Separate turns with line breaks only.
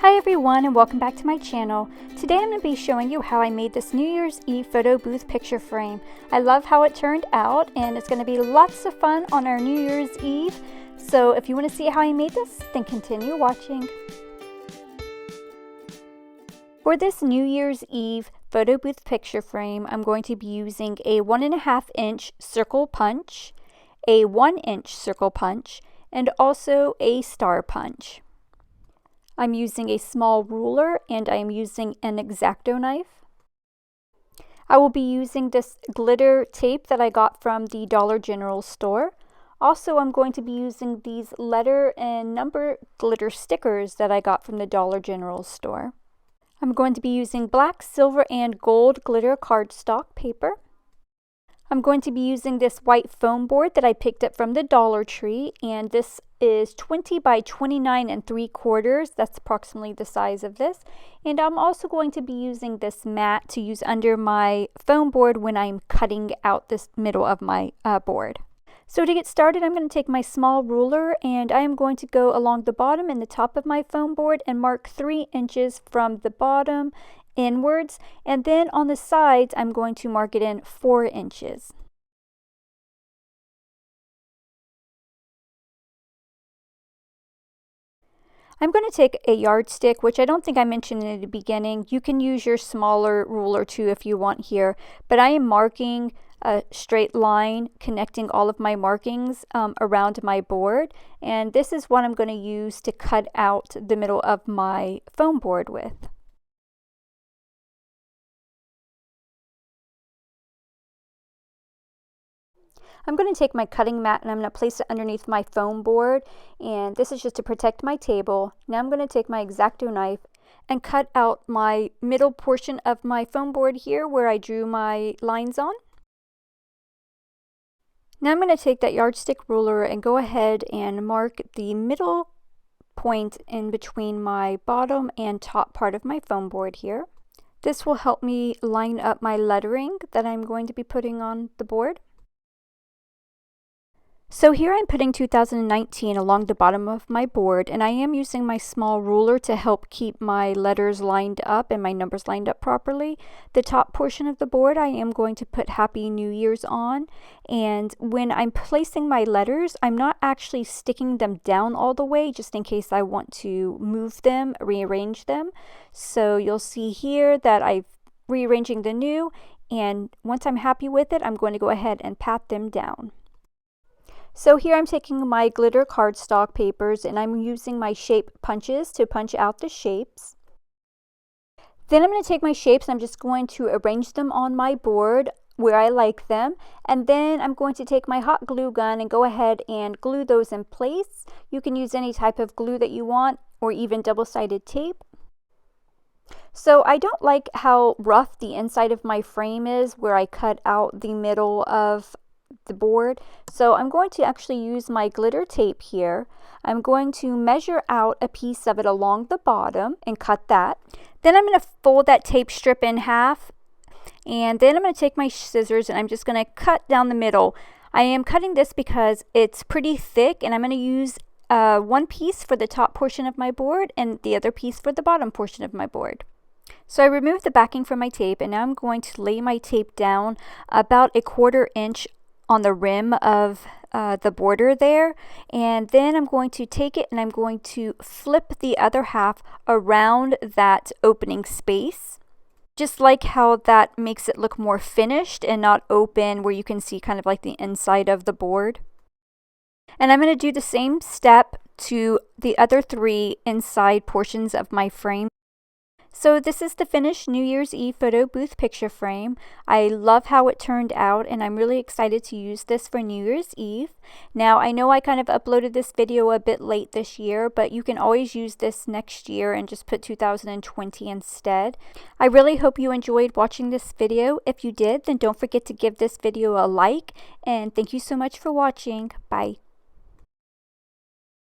Hi everyone and welcome back to my channel. Today I'm going to be showing you how I made this New Year's Eve photo booth picture frame. I love how it turned out and it's going to be lots of fun on our New Year's Eve. So if you want to see how I made this, then continue watching. For this New Year's Eve photo booth picture frame, I'm going to be using a 1.5 inch circle punch, a 1 inch circle punch, and also a star punch. I'm using a small ruler and I'm using an X-Acto knife. I will be using this glitter tape that I got from the Dollar General store. Also, I'm going to be using these letter and number glitter stickers that I got from the Dollar General store. I'm going to be using black, silver, and gold glitter cardstock paper. I'm going to be using this white foam board that I picked up from the Dollar Tree, and this is 20 by 29 3/4. That's approximately the size of this. And I'm also going to be using this mat to use under my foam board when I'm cutting out this middle of my board. So to get started, I'm going to take my small ruler and I am going to go along the bottom and the top of my foam board and mark 3 inches from the bottom inwards, and then on the sides I'm going to mark it in 4 inches. I'm going to take a yardstick, which I don't think I mentioned in the beginning. You can use your smaller ruler too if you want here, but I am marking a straight line connecting all of my markings around my board, and this is what I'm going to use to cut out the middle of my foam board with. I'm going to take my cutting mat and I'm going to place it underneath my foam board, and this is just to protect my table. Now I'm going to take my X-Acto knife and cut out my middle portion of my foam board here where I drew my lines on. Now I'm going to take that yardstick ruler and go ahead and mark the middle point in between my bottom and top part of my foam board here. This will help me line up my lettering that I'm going to be putting on the board. So here I'm putting 2019 along the bottom of my board, and I am using my small ruler to help keep my letters lined up and my numbers lined up properly. The top portion of the board I am going to put Happy New Year's on, and when I'm placing my letters, I'm not actually sticking them down all the way just in case I want to move them, rearrange them. So you'll see here that I'm rearranging the new, and once I'm happy with it, I'm going to go ahead and pat them down. So here I'm taking my glitter cardstock papers and I'm using my shape punches to punch out the shapes. Then I'm going to take my shapes and I'm just going to arrange them on my board where I like them. And then I'm going to take my hot glue gun and go ahead and glue those in place. You can use any type of glue that you want or even double-sided tape. So I don't like how rough the inside of my frame is where I cut out the middle of the board, so I'm going to actually use my glitter tape here. I'm going to measure out a piece of it along the bottom and cut that. Then I'm going to fold that tape strip in half, and then I'm going to take my scissors and I'm just going to cut down the middle. I am cutting this because it's pretty thick, and I'm going to use one piece for the top portion of my board and the other piece for the bottom portion of my board. So I removed the backing from my tape, and now I'm going to lay my tape down about 1/4 inch on the rim of the border there, and then I'm going to take it and I'm going to flip the other half around that opening space, just like how that makes it look more finished and not open where you can see kind of like the inside of the board. And I'm going to do the same step to the other 3 inside portions of my frame. So this is the finished New Year's Eve photo booth picture frame. I love how it turned out, and I'm really excited to use this for New Year's Eve. Now I know I kind of uploaded this video a bit late this year, but you can always use this next year and just put 2020 instead. I really hope you enjoyed watching this video. If you did, then don't forget to give this video a like, and thank you so much for watching. Bye.